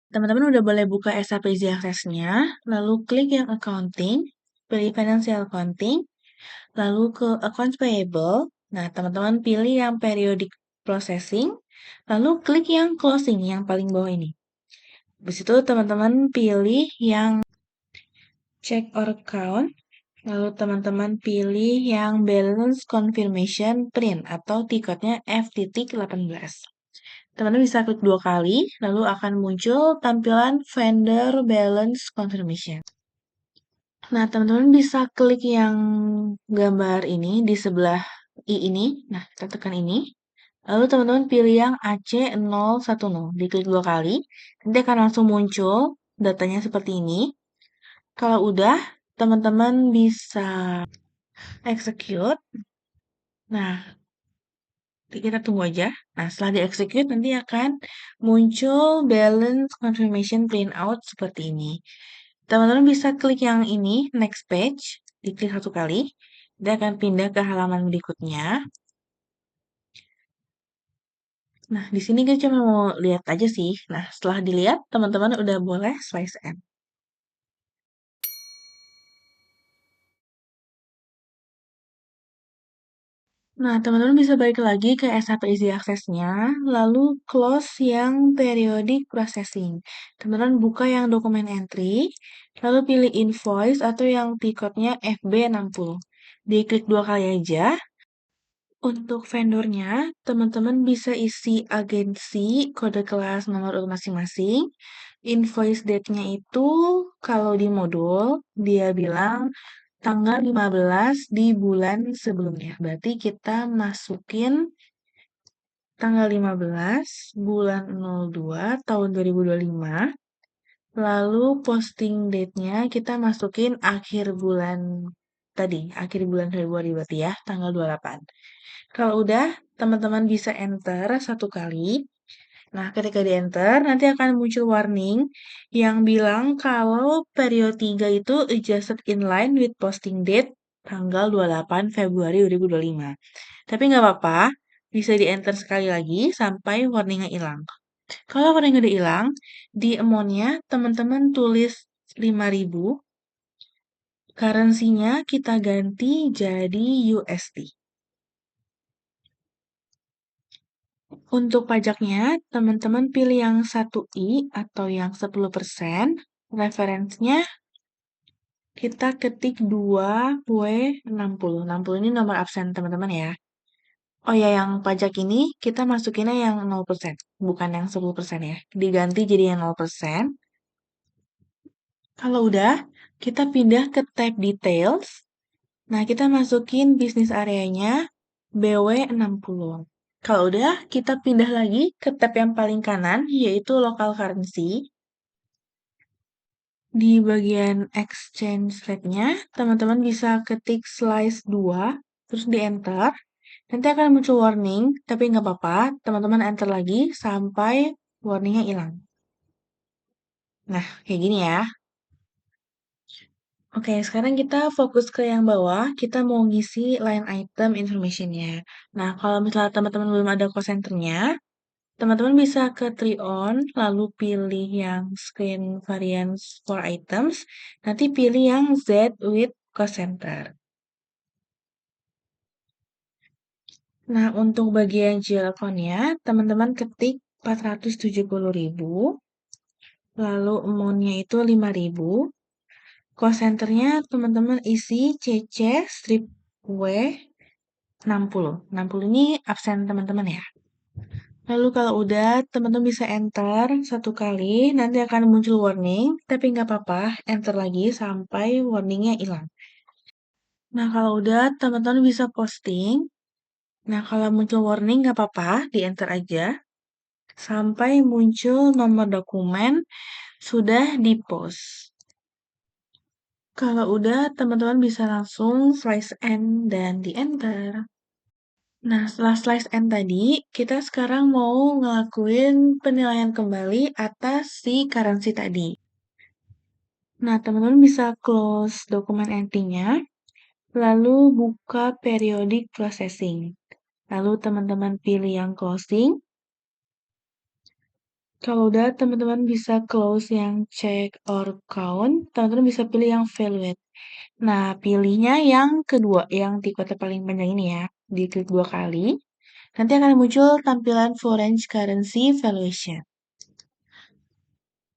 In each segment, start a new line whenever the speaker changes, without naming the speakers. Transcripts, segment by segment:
Teman-teman udah boleh buka SAP Easy Access-nya, lalu klik yang accounting, pilih financial accounting, lalu ke accounts payable. Nah, teman-teman pilih yang periodic processing, lalu klik yang closing yang paling bawah ini. Habis itu teman-teman pilih yang check or count, lalu teman-teman pilih yang balance confirmation print atau tiketnya F.18. Teman-teman bisa klik 2 kali, lalu akan muncul tampilan vendor balance confirmation. Nah, teman-teman bisa klik yang gambar ini di sebelah I ini. Nah, kita tekan ini. Lalu teman-teman pilih yang AC010. Diklik 2 kali. Nanti akan langsung muncul datanya seperti ini. Kalau udah, teman-teman bisa execute. Nah, kita tunggu aja. Nah, setelah di-execute nanti akan muncul balance confirmation printout seperti ini. Teman-teman bisa klik yang ini, next page, diklik 1 kali. Dia akan pindah ke halaman berikutnya. Nah, di sini kita cuma mau lihat aja sih. Nah, setelah dilihat, teman-teman udah boleh slice end. Nah, teman-teman bisa balik lagi ke SAP Easy Access-nya, lalu close yang periodic processing. Teman-teman buka yang dokumen entry, lalu pilih invoice atau yang tiketnya FB60. Diklik 2 kali aja. Untuk vendornya, teman-teman bisa isi agensi, kode kelas, nomor urut masing-masing. Invoice date-nya itu kalau di modul, dia bilang tanggal 15 di bulan sebelumnya. Berarti kita masukin tanggal 15 bulan 02 tahun 2025. Lalu posting date-nya kita masukin akhir bulan tadi, akhir bulan Februari berarti ya, tanggal 28. Kalau udah, teman-teman bisa enter 1 kali. Nah, ketika di enter, nanti akan muncul warning yang bilang kalau periode 3 itu adjusted in line with posting date tanggal 28 Februari 2025. Tapi nggak apa-apa, bisa di enter sekali lagi sampai warningnya hilang. Kalau warningnya udah hilang, di amount-nya teman-teman tulis 5.000, currency-nya kita ganti jadi USD. Untuk pajaknya, teman-teman pilih yang 1I atau yang 10%. Referensinya kita ketik 2W60. 60 ini nomor absen teman-teman ya. Oh ya, yang pajak ini kita masukinnya yang 0%, bukan yang 10% ya. Diganti jadi yang 0%. Kalau udah, kita pindah ke tab details. Nah, kita masukin bisnis areanya BW60. Kalau udah, kita pindah lagi ke tab yang paling kanan, yaitu local currency. Di bagian exchange rate-nya, teman-teman bisa ketik slice 2, terus di enter. Nanti akan muncul warning, tapi nggak apa-apa, teman-teman enter lagi sampai warningnya hilang. Nah, kayak gini ya. Oke, sekarang kita fokus ke yang bawah, kita mau ngisi line item information-nya. Nah, kalau misalnya teman-teman belum ada cost center-nya, teman-teman bisa ke try on, lalu pilih yang screen variance for items, nanti pilih yang Z with cost center. Nah, untuk bagian GL account-nya, teman-teman ketik 470.000, lalu amount-nya itu 5.000. Cost center-nya teman-teman isi CC strip W 60. 60 ini absen teman-teman ya. Lalu kalau udah, teman-teman bisa enter 1 kali, nanti akan muncul warning, tapi nggak apa-apa, enter lagi sampai warningnya hilang. Nah, kalau udah, teman-teman bisa posting. Nah, kalau muncul warning nggak apa-apa, di enter aja. Sampai muncul nomor dokumen sudah di-post. Kalau udah, teman-teman bisa langsung slice end dan di-enter. Nah, setelah slice end tadi, kita sekarang mau ngelakuin penilaian kembali atas si currency tadi. Nah, teman-teman bisa close dokumen entry-nya, lalu buka periodic processing. Lalu teman-teman pilih yang closing. Kalau udah, teman-teman bisa close yang check or count, teman-teman bisa pilih yang evaluate. Nah, pilihnya yang kedua, yang di kotak paling panjang ini ya. Diklik 2 kali, nanti akan muncul tampilan foreign currency valuation.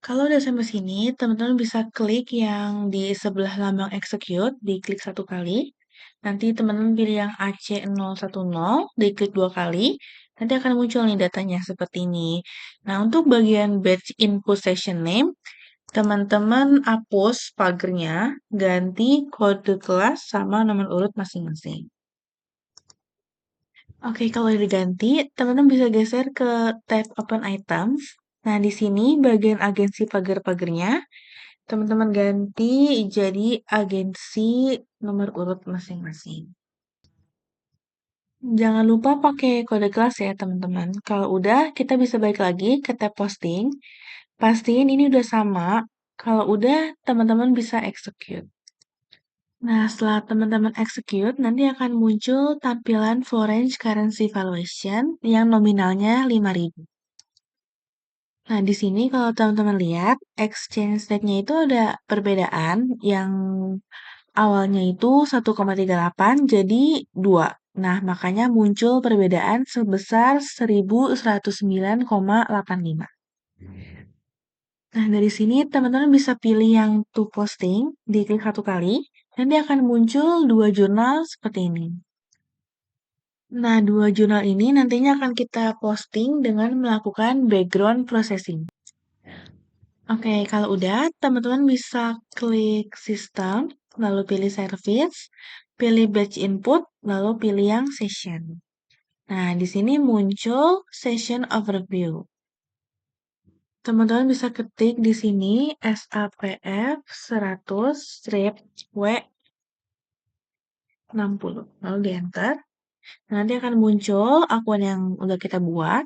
Kalau udah sampai sini, teman-teman bisa klik yang di sebelah lambang execute, diklik 1 kali. Nanti teman-teman pilih yang AC010, diklik 2 kali. Nanti akan muncul nih datanya seperti ini. Nah, untuk bagian batch input session name, teman-teman hapus pagernya, ganti kode kelas sama nomor urut masing-masing. Oke, kalau udah diganti, teman-teman bisa geser ke tab Open Items. Nah, di sini bagian agensi pagar-pagarnya, teman-teman ganti jadi agensi nomor urut masing-masing. Jangan lupa pakai kode kelas ya, teman-teman. Kalau udah, kita bisa balik lagi ke tab posting. Pastiin ini udah sama. Kalau udah, teman-teman bisa execute. Nah, setelah teman-teman execute, nanti akan muncul tampilan foreign currency valuation yang nominalnya 5.000. Nah, di sini kalau teman-teman lihat, exchange rate-nya itu ada perbedaan yang awalnya itu 1,38 jadi 2. Nah, makanya muncul perbedaan sebesar 1.109,85. Nah, dari sini teman-teman bisa pilih yang to posting, diklik 1 kali, nanti akan muncul 2 jurnal seperti ini. Nah, 2 jurnal ini nantinya akan kita posting dengan melakukan background processing. Oke, kalau udah, teman-teman bisa klik sistem, lalu pilih service, pilih batch input, lalu pilih yang session. Nah, di sini muncul session overview. Teman-teman bisa ketik di sini SAPF 100 strip W60, lalu di enter. Nanti akan muncul akun yang udah kita buat.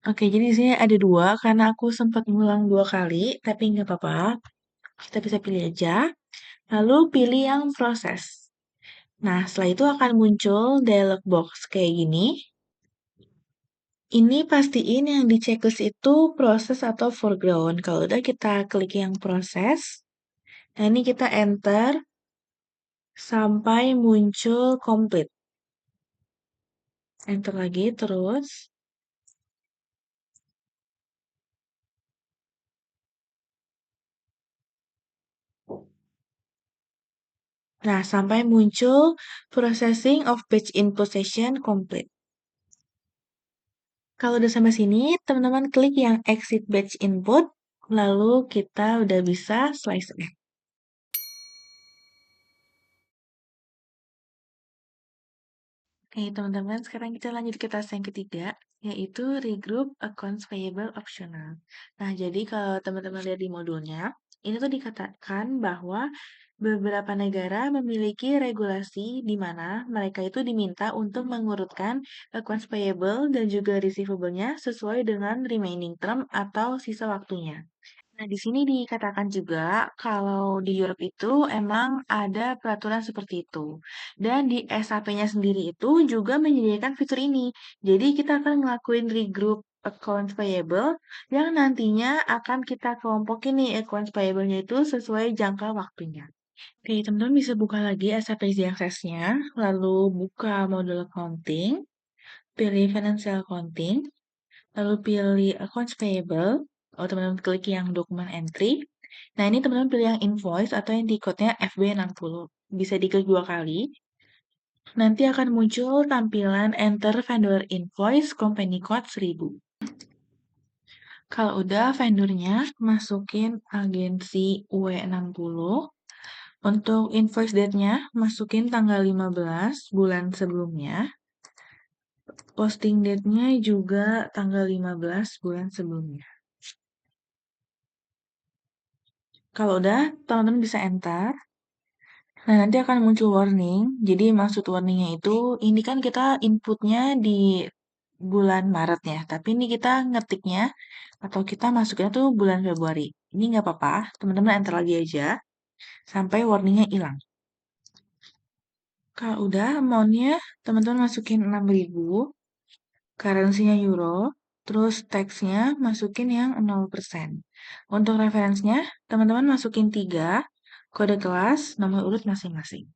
Oke, jadi di sini ada 2 karena aku sempat ngulang 2 kali, tapi nggak apa-apa. Kita bisa pilih aja. Lalu pilih yang proses. Nah, setelah itu akan muncul dialog box kayak gini. Ini pastiin yang di checklist itu proses atau foreground. Kalau udah kita klik yang proses. Nah, ini kita enter sampai muncul complete. Enter lagi terus. Nah, sampai muncul processing of batch input session complete. Kalau udah sampai sini, teman-teman klik yang exit batch input, lalu kita udah bisa slice it. Oke, teman-teman, sekarang kita lanjut ke tas yang ketiga, yaitu regroup accounts payable optional. Nah, jadi kalau teman-teman lihat di modulnya, ini tuh dikatakan bahwa beberapa negara memiliki regulasi di mana mereka itu diminta untuk mengurutkan accounts payable dan juga receivable-nya sesuai dengan remaining term atau sisa waktunya. Nah, di sini dikatakan juga kalau di Europe itu emang ada peraturan seperti itu. Dan di SAP-nya sendiri itu juga menyediakan fitur ini. Jadi kita akan ngelakuin regroup accounts payable yang nantinya akan kita kelompokin nih accounts payable-nya itu sesuai jangka waktunya. Oke, teman-teman bisa buka lagi SAP Easy Access-nya, lalu buka modul accounting, pilih financial accounting, lalu pilih accounts payable. Oh, teman-teman klik yang dokumen entry. Nah, ini teman-teman pilih yang invoice atau yang di code-nya FB60. Bisa diklik 2 kali. Nanti akan muncul tampilan enter vendor invoice company code 1000. Kalau udah vendornya, masukin agensi W60. Untuk invoice date-nya, masukin tanggal 15 bulan sebelumnya. Posting date-nya juga tanggal 15 bulan sebelumnya. Kalau udah, teman-teman bisa enter. Nah, nanti akan muncul warning. Jadi maksud warningnya itu, ini kan kita inputnya di bulan Maret ya. Tapi ini kita ngetiknya atau kita masuknya tuh bulan Februari. Ini nggak apa-apa, teman-teman enter lagi aja sampai warningnya hilang. Kalau udah, amount-nya teman-teman masukin 6.000, currency-nya euro. Terus teksnya masukin yang 0%. Untuk referensinya, teman-teman masukin 3, kode kelas, nomor urut masing-masing.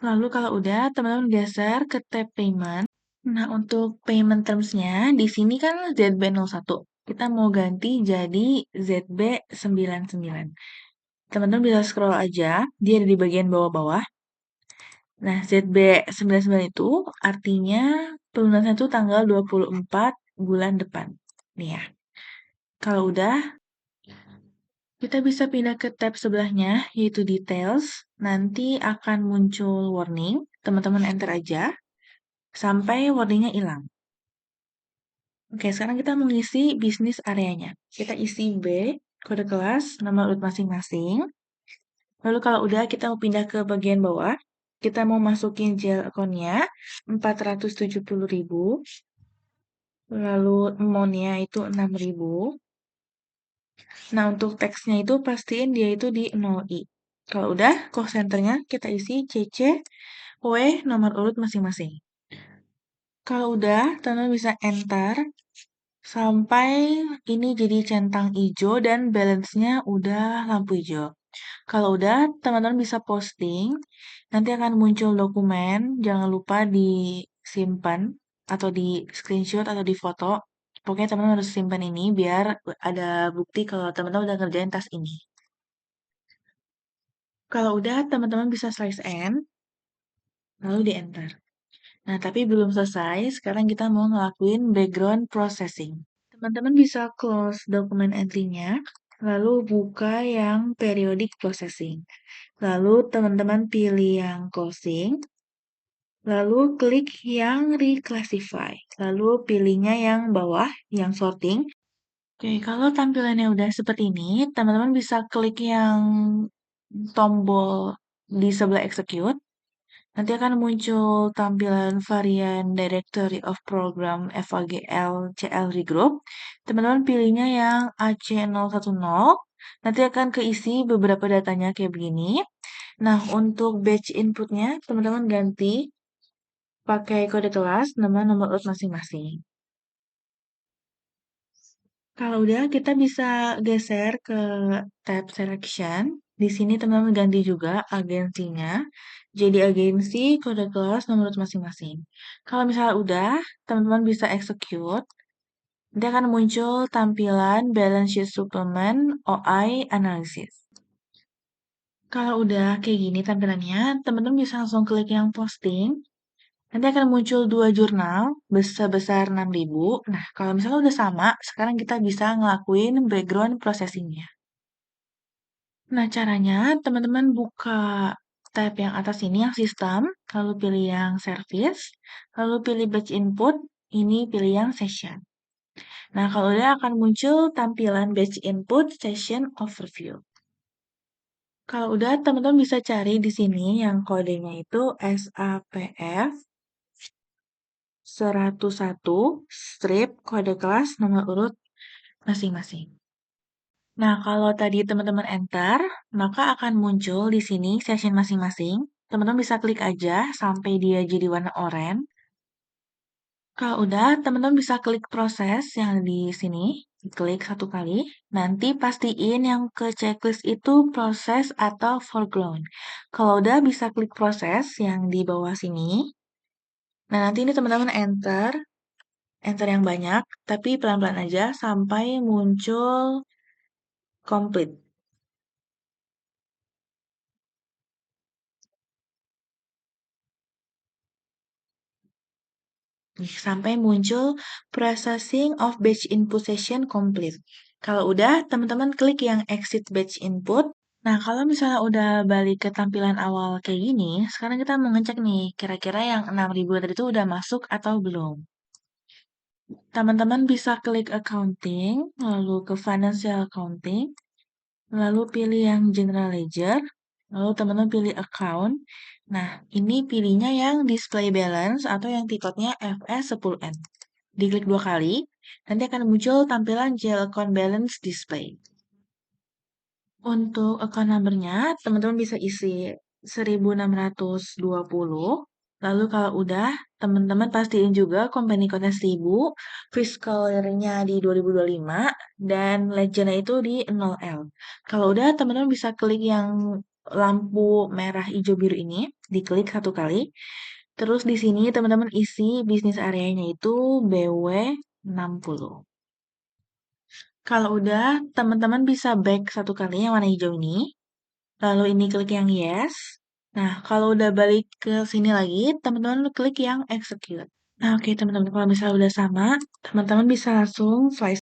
Lalu kalau udah, teman-teman geser ke tab payment. Nah, untuk payment terms-nya, di sini kan ZB01. Kita mau ganti jadi ZB99. Teman-teman bisa scroll aja, dia ada di bagian bawah-bawah. Nah, ZB99 itu artinya pelunasan itu tanggal 24 bulan depan. Nih ya. Kalau udah, kita bisa pindah ke tab sebelahnya, yaitu details. Nanti akan muncul warning. Teman-teman enter aja sampai warningnya hilang. Oke, sekarang kita mengisi bisnis areanya. Kita isi B, kode kelas, nama urut masing-masing. Lalu kalau udah, kita mau pindah ke bagian bawah. Kita mau masukin gel account-nya, 470.000. Lalu amount-nya itu 6.000. Nah, untuk teksnya itu pastiin dia itu di 0i. Kalau udah, call center-nya kita isi CC, W, nomor urut masing-masing. Kalau udah, teman-teman bisa enter sampai ini jadi centang hijau dan balance-nya udah lampu hijau. Kalau udah, teman-teman bisa posting. Nanti akan muncul dokumen. Jangan lupa disimpan atau di screenshot atau di foto. Pokoknya teman-teman harus simpan ini biar ada bukti kalau teman-teman udah ngerjain tas ini. Kalau udah, teman-teman bisa slice end, lalu di enter. Nah, tapi belum selesai. Sekarang kita mau ngelakuin background processing. Teman-teman bisa close dokumen entry-nya, lalu buka yang periodic processing. Lalu teman-teman pilih yang closing, lalu klik yang reclassify. Lalu pilihnya yang bawah, yang sorting. Oke, kalau tampilannya udah seperti ini, teman-teman bisa klik yang tombol di sebelah execute. Nanti akan muncul tampilan varian Directory of Program FAGL CL Regroup. Teman-teman pilihnya yang AC010. Nanti akan keisi beberapa datanya kayak begini. Nah, untuk batch inputnya, teman-teman ganti pakai kode kelas, nama nomor urut masing-masing. Kalau udah, kita bisa geser ke tab selection. Di sini teman-teman ganti juga agensinya. Jadi agensi, kode kelas, nomor urut masing-masing. Kalau misalnya udah, teman-teman bisa execute. Nanti akan muncul tampilan balance sheet supplement OI analysis. Kalau udah kayak gini tampilannya, teman-teman bisa langsung klik yang posting. Nanti akan muncul 2 jurnal sebesar 6.000. Nah, kalau misalnya udah sama, sekarang kita bisa ngelakuin background processing-nya. Nah, caranya teman-teman buka tab yang atas ini, yang sistem, lalu pilih yang service, lalu pilih batch input, ini pilih yang session. Nah, kalau udah akan muncul tampilan batch input session overview. Kalau udah, teman-teman bisa cari di sini yang kodenya itu SAPF 101 strip kode kelas nomor urut masing-masing. Nah, kalau tadi teman-teman enter, maka akan muncul di sini session masing-masing. Teman-teman bisa klik aja sampai dia jadi warna oranye. Kalau udah, teman-teman bisa klik proses yang di sini, klik 1 kali. Nanti pastiin yang ke checklist itu proses atau foreground. Kalau udah, bisa klik proses yang di bawah sini. Nah, nanti ini teman-teman enter yang banyak, tapi pelan-pelan aja sampai muncul complete. Nih, sampai muncul processing of batch input session complete. Kalau udah, teman-teman klik yang exit batch input. Nah, kalau misalnya udah balik ke tampilan awal kayak gini, sekarang kita mau ngecek nih, kira-kira yang 6.000 tadi itu udah masuk atau belum. Teman-teman bisa klik accounting, lalu ke financial accounting, lalu pilih yang general ledger, lalu teman-teman pilih account. Nah, ini pilihnya yang display balance atau yang tipenya FS10N. Diklik 2 kali, nanti akan muncul tampilan GL account balance display. Untuk account number-nya, teman-teman bisa isi 1620, Lalu kalau udah, teman-teman pastiin juga company code 1000, fiscal year-nya di 2025, dan legend-nya itu di 0L. Kalau udah, teman-teman bisa klik yang lampu merah hijau biru ini, diklik satu kali. Terus di sini teman-teman isi bisnis areanya itu BW60. Kalau udah, teman-teman bisa back satu kali yang warna hijau ini. Lalu ini klik yang yes. Nah, kalau udah balik ke sini lagi, teman-teman klik yang execute. Nah, oke teman-teman, kalau misalnya udah sama, teman-teman bisa langsung fly